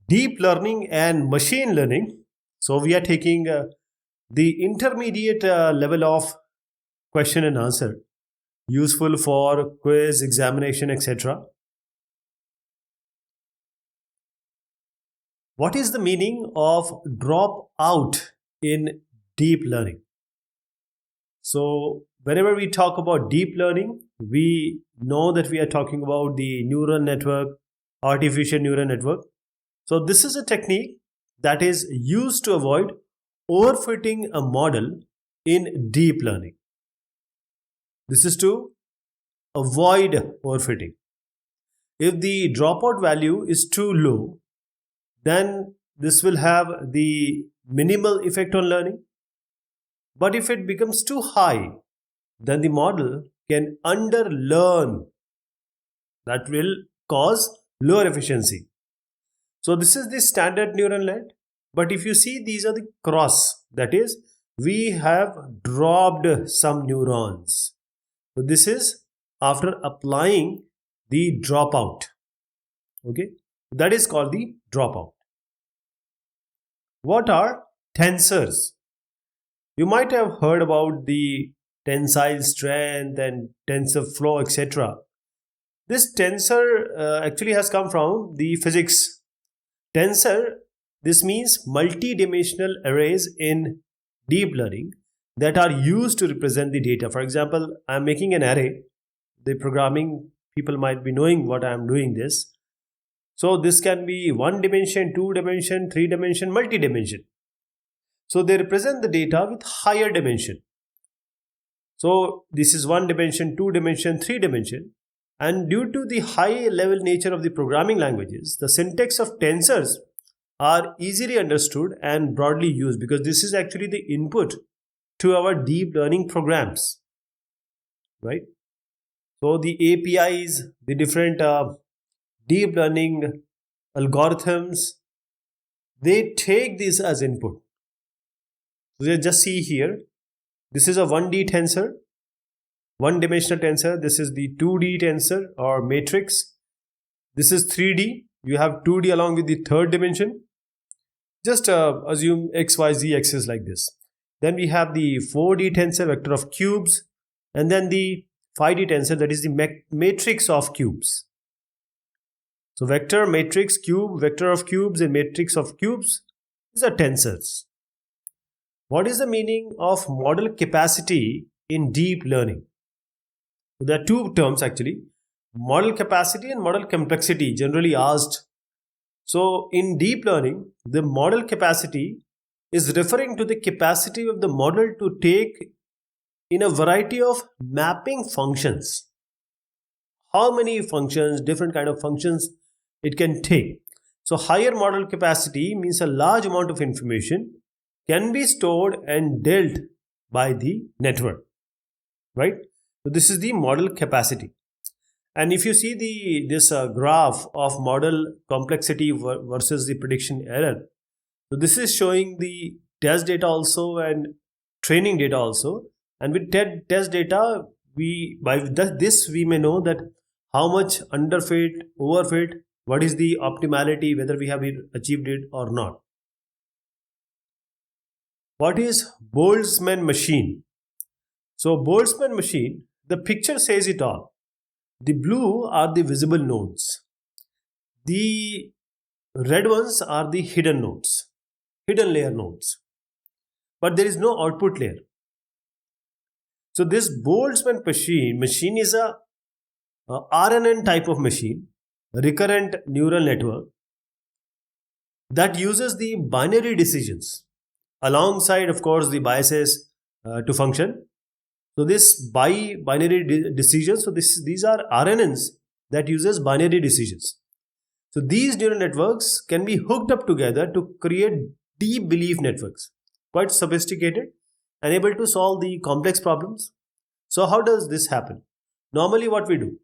deep learning and machine learning. So we are taking the intermediate level of question and answer, useful for quiz, examination, etc. What is the meaning of drop out in deep learning? So whenever we talk about deep learning, we know that we are talking about the neural network, artificial neural network. So this is a technique that is used to avoid overfitting a model in deep learning. This is to avoid overfitting. If the dropout value is too low, then this will have the minimal effect on learning. But if it becomes too high, then the model can underlearn. That will cause lower efficiency. So this is the standard neural net. But if you see, these are the cross. That is, we have dropped some neurons. So this is after applying the dropout. Okay, that is called the dropout. What are tensors? You might have heard about the tensile strength and tensor flow, etc. This tensor actually has come from the physics. Tensor, this means multi-dimensional arrays in deep learning that are used to represent the data. For example, I am making an array. The programming people might be knowing what I am doing this. So this can be 1 dimension, 2 dimension, 3 dimension, multi-dimension. So they represent the data with higher dimension. So this is 1 dimension, 2 dimension, 3 dimension. And due to the high level nature of the programming languages, the syntax of tensors are easily understood and broadly used because this is actually the input to our deep learning programs, right? So the APIs, the different deep learning algorithms, they take this as input. So just see here, this is a 1D tensor, one dimensional tensor. This is the 2D tensor or matrix. This is 3D. You have 2D along with the third dimension. Just assume x, y, z axis like this. Then we have the 4D tensor, vector of cubes, and then the 5D tensor, that is the matrix of cubes. So vector, matrix, cube, vector of cubes, and matrix of cubes, these are tensors. What is the meaning of model capacity in deep learning? So there are two terms actually, model capacity and model complexity, generally asked. So in deep learning, the model capacity is referring to the capacity of the model to take in a variety of mapping functions. How many functions, different kind of functions it can take. So higher model capacity means a large amount of information can be stored and dealt by the network, right? So this is the model capacity. And if you see this graph of model complexity versus the prediction error, so this is showing the test data also and training data also. And with test data, by this we may know that how much underfit, overfit, what is the optimality, whether we have achieved it or not. What is Boltzmann machine? So Boltzmann machine, the picture says it all. The blue are the visible nodes. The red ones are the hidden nodes, hidden layer nodes. But there is no output layer. So this Boltzmann machine is a RNN type of machine, recurrent neural network, that uses the binary decisions alongside, of course, the biases to function. So this binary decisions, so these are RNNs that uses binary decisions. So these neural networks can be hooked up together to create deep belief networks, quite sophisticated and able to solve the complex problems. So how does this happen? Normally what we do,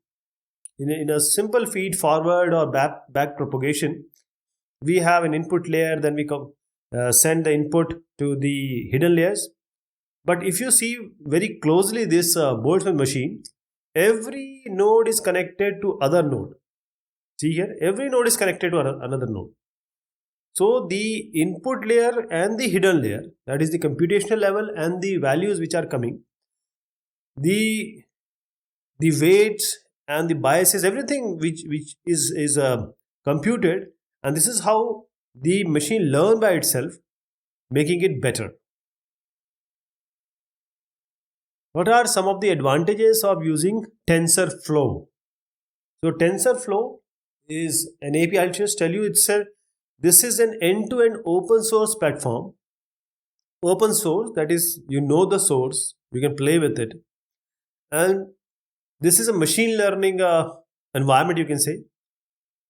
in a simple feed forward or back propagation, we have an input layer, then we send the input to the hidden layers. But if you see very closely this Boltzmann machine, every node is connected to other node. See here, every node is connected to another node. So the input layer and the hidden layer, that is the computational level and the values which are coming, the weights and the biases, everything which is computed, and this is how the machine learn by itself, making it better. What are some of the advantages of using TensorFlow? So TensorFlow is an API. I'll just tell you, this is an end-to-end open source platform. Open source, that is, you know the source, you can play with it, and this is a machine learning environment, you can say.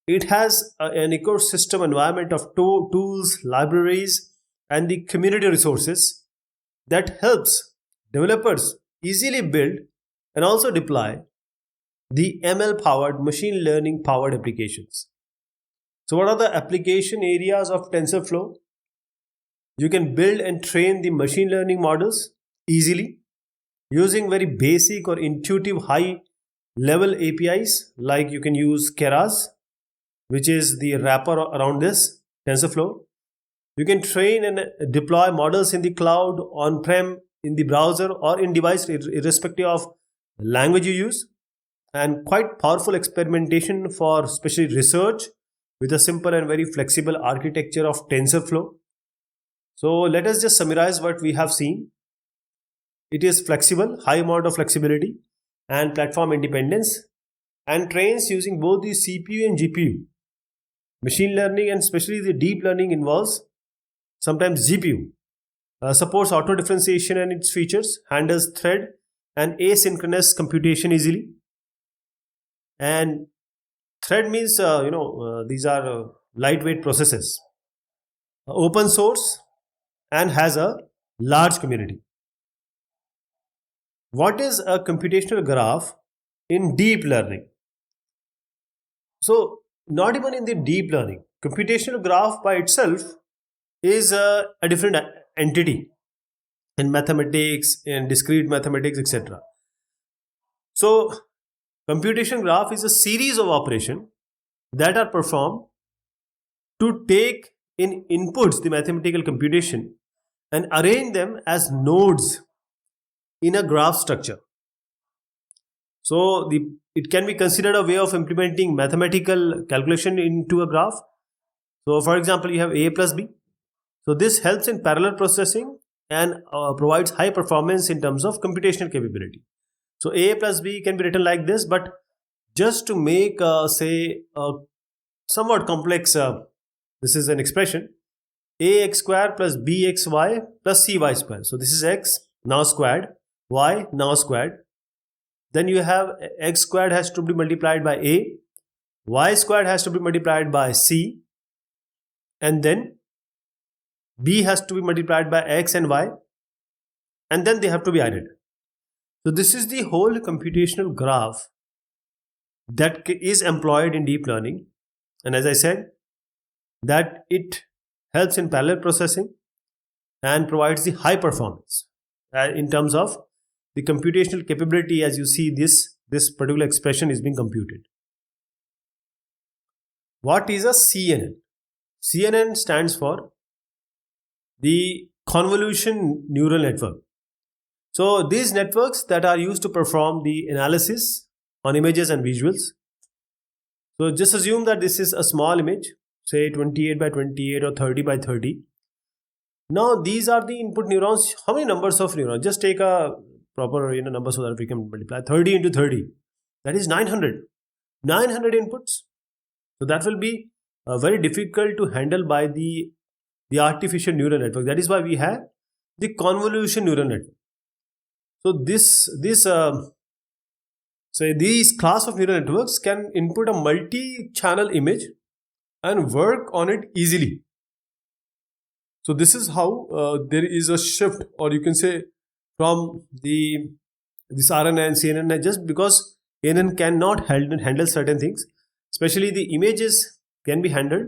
It has an ecosystem environment of tools, libraries, and the community resources that helps developers easily build and also deploy the ML powered, machine learning powered applications. So what are the application areas of TensorFlow? You can build and train the machine learning models easily using very basic or intuitive high level APIs, like you can use Keras, which is the wrapper around this TensorFlow. You can train and deploy models in the cloud, on-prem, in the browser, or in device, irrespective of language you use. And quite powerful experimentation for especially research with a simple and very flexible architecture of TensorFlow. So let us just summarize what we have seen. It is flexible, high amount of flexibility and platform independence, and trains using both the CPU and GPU. Machine learning and especially the deep learning involves sometimes GPU. Supports auto differentiation and its features, handles thread and asynchronous computation easily. And thread means, these are lightweight processes. Open source and has a large community. What is a computational graph in deep learning? So, not even in the deep learning, computational graph by itself is a different entity in mathematics, in discrete mathematics, etc. So, computation graph is a series of operations that are performed to take in inputs the mathematical computation and arrange them as nodes in a graph structure. So it can be considered a way of implementing mathematical calculation into a graph. So for example, you have A plus B. So this helps in parallel processing and provides high performance in terms of computational capability. So A plus B can be written like this, but just to make say a somewhat complex, this is an expression, ax square plus bxy plus cy square. So this is x now squared, y now squared. Then you have x squared has to be multiplied by a, y squared has to be multiplied by c, and then b has to be multiplied by x and y, and then they have to be added. So this is the whole computational graph that is employed in deep learning. And as I said, that it helps in parallel processing and provides the high performance in terms of the computational capability. As you see, this particular expression is being computed. What is a CNN? CNN stands for the convolution neural network. So these networks that are used to perform the analysis on images and visuals. So just assume that this is a small image, say 28 by 28 or 30 by 30. Now these are the input neurons. How many numbers of neurons? Just take a proper number so that we can multiply 30 into 30. That is 900. 900 inputs. So that will be very difficult to handle by the artificial neural network. That is why we have the convolution neural network. So these class of neural networks can input a multi-channel image and work on it easily. So this is how there is a shift, or you can say, from this RNN and CNN, just because CNN cannot handle certain things, especially the images can be handled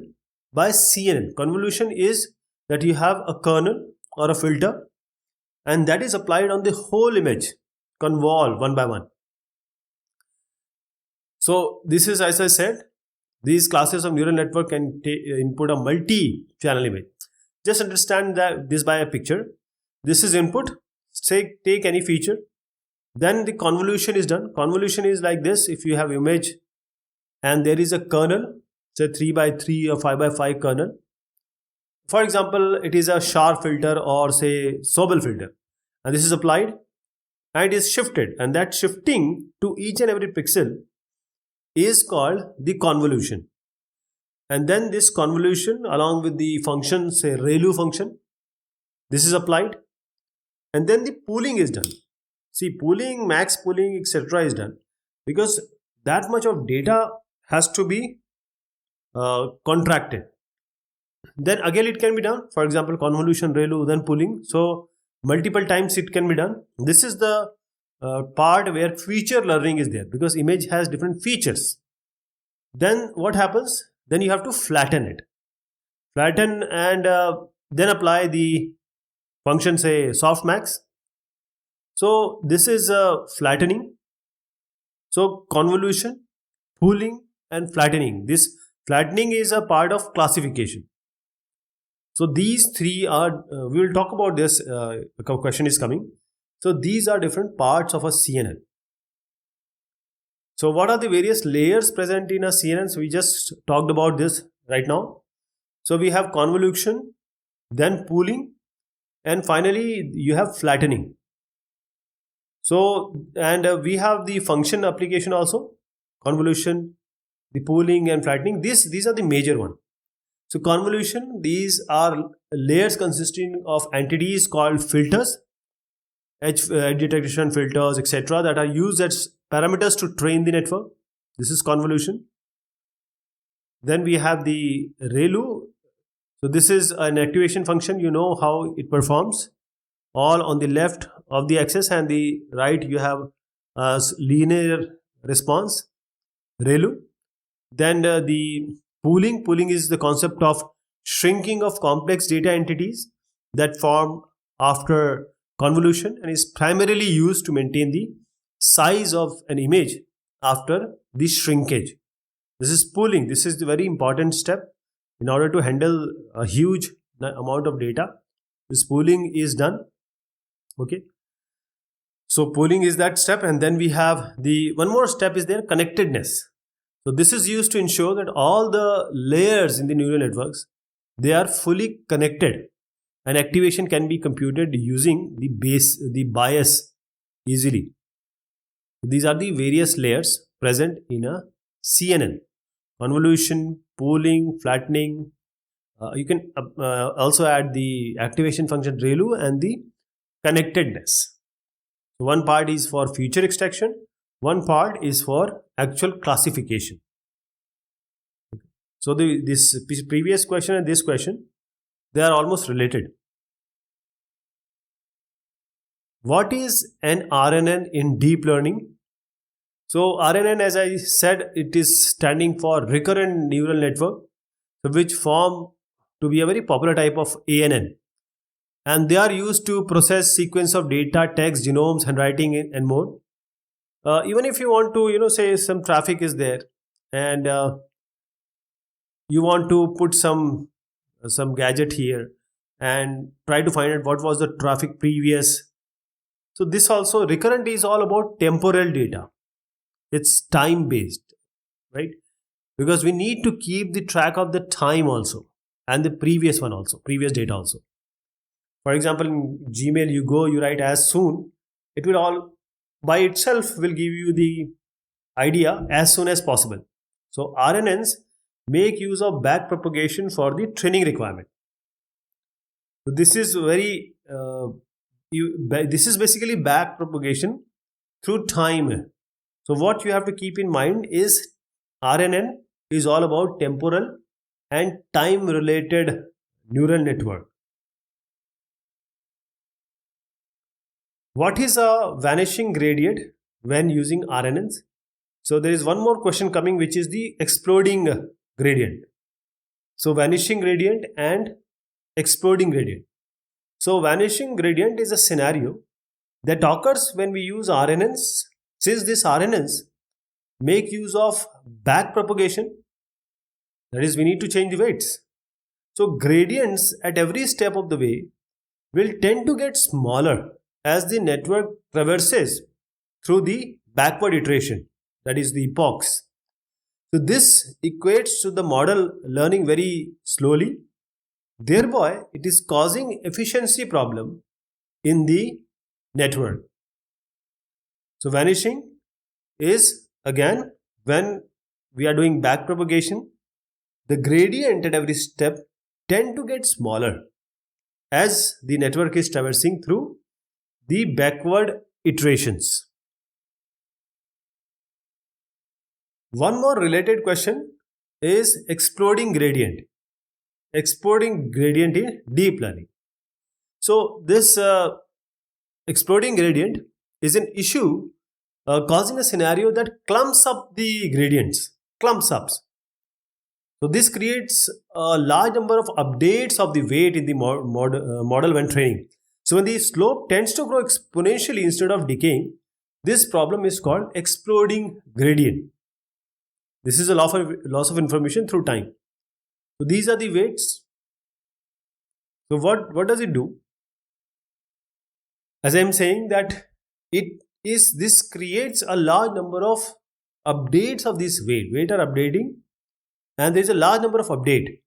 by CNN. Convolution is that you have a kernel or a filter, and that is applied on the whole image, convol one by one. So this is, as I said, These classes of neural network can input a multi-channel image. Just understand that this by a picture. This is input. Say take any feature. Then the convolution is done. Convolution is like this. If you have image and there is a kernel, say 3 by 3 or 5 by 5 kernel. For example, it is a Schar filter or say Sobel filter. And this is applied and is shifted. And that shifting to each and every pixel is called the convolution. And then this convolution along with the function, say ReLU function, this is applied. And then the pooling is done. See, pooling, max pooling, etc. is done because that much of data has to be contracted. Then again it can be done. For example, convolution, ReLU, then pooling. So multiple times it can be done. This is the part where feature learning is there because image has different features. Then what happens? Then you have to flatten it. Flatten and then apply the function, say softmax. So this is flattening. So convolution, pooling and flattening. This flattening is a part of classification. So these three are, we will talk about this, a question is coming. So these are different parts of a CNN. So what are the various layers present in a CNN? So we just talked about this right now. So we have convolution, then pooling, and finally you have flattening. So, and we have the function application also, convolution, the pooling and flattening. These are the major one. So convolution, these are layers consisting of entities called filters, edge detection filters, etc. that are used as parameters to train the network. This is convolution. Then we have the ReLU. So this is an activation function. You know how it performs. All on the left of the axis and the right you have a linear response, ReLU. Then the pooling is the concept of shrinking of complex data entities that form after convolution and is primarily used to maintain the size of an image after the shrinkage. This is pooling. This is the very important step in order to handle a huge amount of data. This pooling is done. Okay. So pooling is that step, and then we have the one more step is there, connectedness. So this is used to ensure that all the layers in the neural networks, they are fully connected and activation can be computed using the bias easily. These are the various layers present in a CNN. Convolution, pooling, flattening. You can also add the activation function ReLU and the connectedness. So one part is for feature extraction, one part is for actual classification. So this previous question and this question, they are almost related. What is an RNN in deep learning? So RNN, as I said, it is standing for recurrent neural network, which form to be a very popular type of ANN. And they are used to process sequence of data, text, genomes, handwriting, and more. Even if you want to, say some traffic is there, and you want to put some gadget here and try to find out what was the traffic previous. So this also recurrent is all about temporal data. It's time based, right? Because we need to keep the track of the time also and the previous one also, previous data also. For example, in Gmail, you write as soon, it will all by itself will give you the idea as soon as possible. So RNNs make use of back propagation for the training requirement. So this is very, this is basically back propagation through time. So what you have to keep in mind is RNN is all about temporal and time related neural network. What is a vanishing gradient when using RNNs? So there is one more question coming, which is the exploding gradient. So vanishing gradient and exploding gradient. So vanishing gradient is a scenario that occurs when we use RNNs. Since these RNNs make use of back propagation, That is, we need to change the weights. So gradients at every step of the way will tend to get smaller as the network traverses through the backward iteration, that is the epochs. So this equates to the model learning very slowly. Thereby, it is causing efficiency problem in the network. So vanishing is again when we are doing backpropagation, the gradient at every step tend to get smaller as the network is traversing through the backward iterations. One more related question is exploding gradient. Exploding gradient in deep learning. So this exploding gradient is an issue causing a scenario that clumps up the gradients, clumps up. So this creates a large number of updates of the weight in the model when training. So when the slope tends to grow exponentially instead of decaying, this problem is called exploding gradient. This is a loss of information through time. So these are the weights. So what does it do? As I am saying that this creates a large number of updates of this weight. Weight are updating and there is a large number of update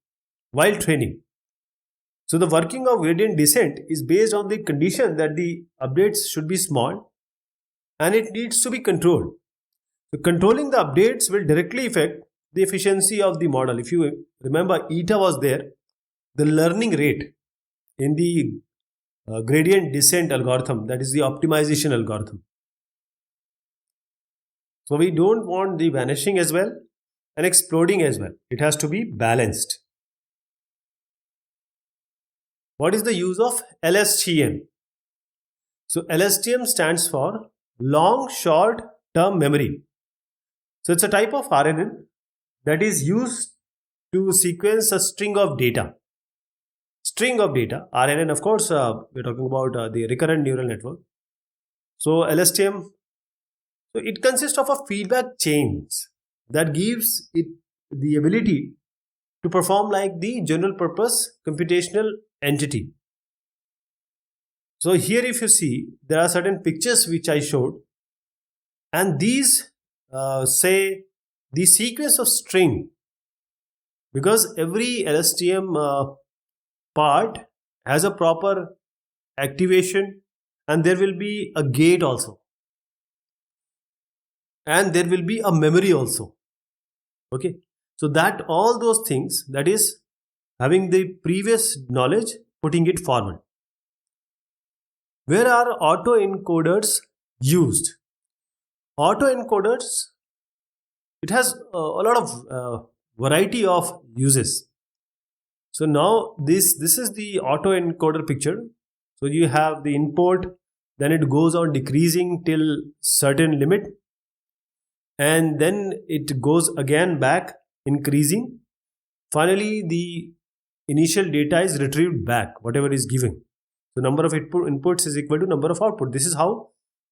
while training. So the working of gradient descent is based on the condition that the updates should be small and it needs to be controlled. So controlling the updates will directly affect the efficiency of the model. If you remember, eta was there, the learning rate in the gradient descent algorithm, that is the optimization algorithm. So we don't want the vanishing as well and exploding as well. It has to be balanced. What is the use of LSTM? So LSTM stands for long short term memory. So it's a type of RNN that is used to sequence a string of data. String of data, RNN, of course, we're talking about the recurrent neural network. So LSTM, so it consists of a feedback chains that gives it the ability to perform like the general purpose computational entity. So here if you see, there are certain pictures which I showed and these say the sequence of string, because every LSTM part has a proper activation and there will be a gate also and there will be a memory also. Okay, so that all those things, that is having the previous knowledge, putting it forward. Where are autoencoders used? Autoencoders, it has a lot of variety of uses. So now this is the autoencoder picture. So you have the input, then it goes on decreasing till certain limit and then it goes again back increasing. Finally the initial data is retrieved back, whatever is given. So number of inputs is equal to number of output. This is how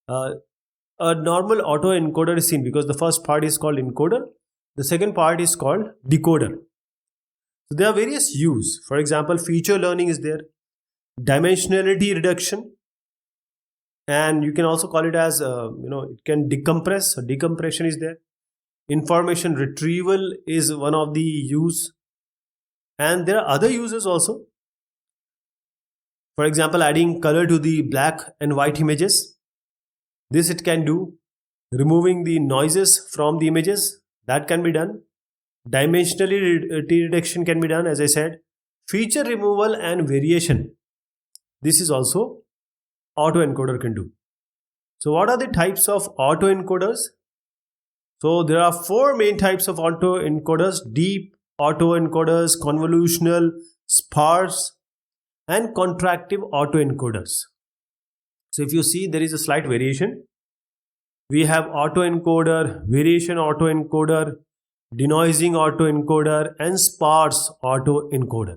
a normal autoencoder is seen, because the first part is called encoder, the second part is called decoder. So there are various use. For example, feature learning is there, dimensionality reduction, and you can also call it as it can decompress. So decompression is there. Information retrieval is one of the use, and there are other uses also. For example, adding color to the black and white images. This it can do. Removing the noises from the images, that can be done. Dimensionality reduction can be done, as I said. Feature removal and variation, this is also autoencoder can do. So what are the types of autoencoders? So there are 4 main types of autoencoders: deep autoencoders, convolutional, sparse, and contractive autoencoders. So if you see, there is a slight variation. We have autoencoder, variation autoencoder, denoising autoencoder, and sparse autoencoder.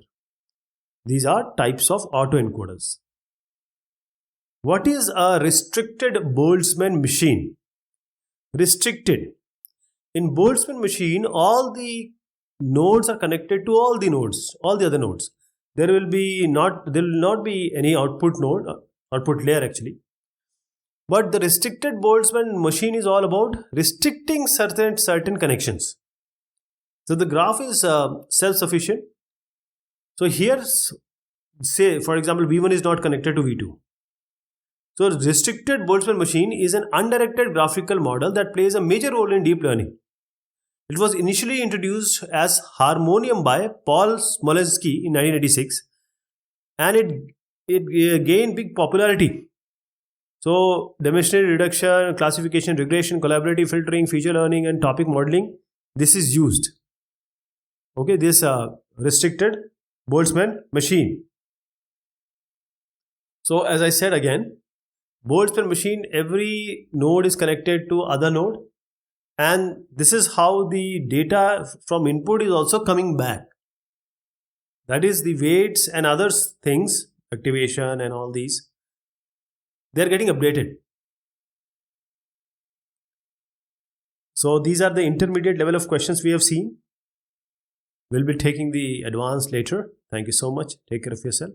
These are types of autoencoders. What is a restricted Boltzmann machine? Restricted. In Boltzmann machine, all the nodes are connected to all the other nodes. There will not be any output node, output layer actually. But the restricted Boltzmann machine is all about restricting certain connections. So the graph is self-sufficient. So here, say for example, V1 is not connected to V2. So restricted Boltzmann machine is an undirected graphical model that plays a major role in deep learning. It was initially introduced as Harmonium by Paul Smolensky in 1986, and it gained big popularity. So dimensional reduction, classification, regression, collaborative filtering, feature learning, and topic modeling, this is used. Okay, this restricted Boltzmann machine. So as I said again, Boltzmann machine, every node is connected to other node, and this is how the data from input is also coming back. That is the weights and other things, activation and all these, they are getting updated. So these are the intermediate level of questions we have seen. We'll be taking the advanced later. Thank you so much. Take care of yourself.